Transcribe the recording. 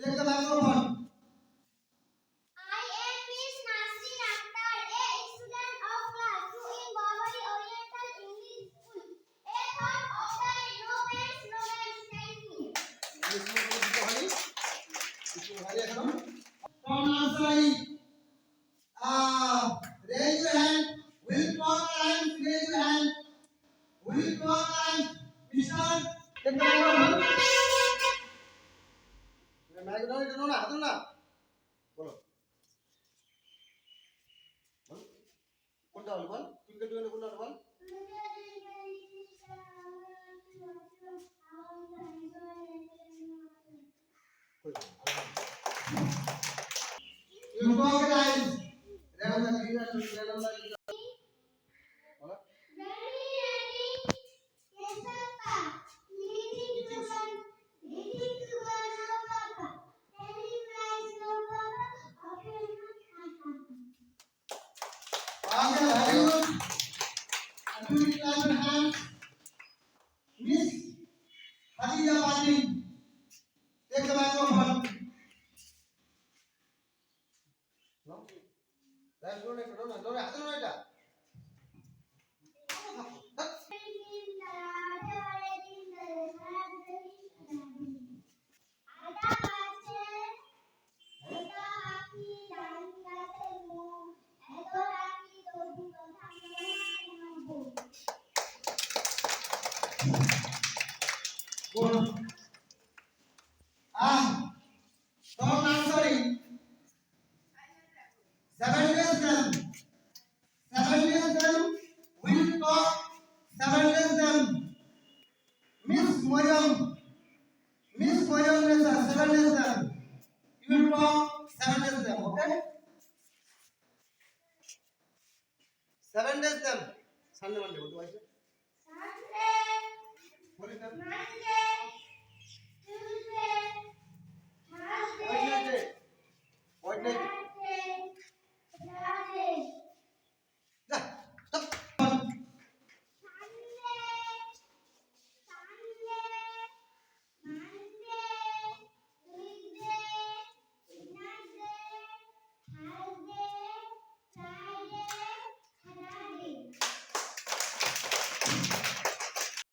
Take the microphone. I am Miss Nasreen Akhtar, a student of class 2 in Bawari Oriental English School. A thought of the day, no pants, no games. Thank you. From nursery. Raise your hand. Will talk and raise your hand. Will talk and Mr. Take the microphone. Mic down, itu nona, itu nona. Bolo. Bolo. Kunta bol. Twinkle twinkle kunta bol. You crocodiles. Level the leader to level the leader. Bolo. Okay, very good. And please clap your hands. Miss Hadiza Bani. Take the microphone. No? That's good. No, I don't know that. Good. From nursery. 7 years them. 7 years them. Will talk. 7 years them. Miss Moyam. Miss Moyam is 7 years them. You will talk 7 years them. Okay? 7 days them. Sunday, Monday. What do I say? What is that? What day? Stop.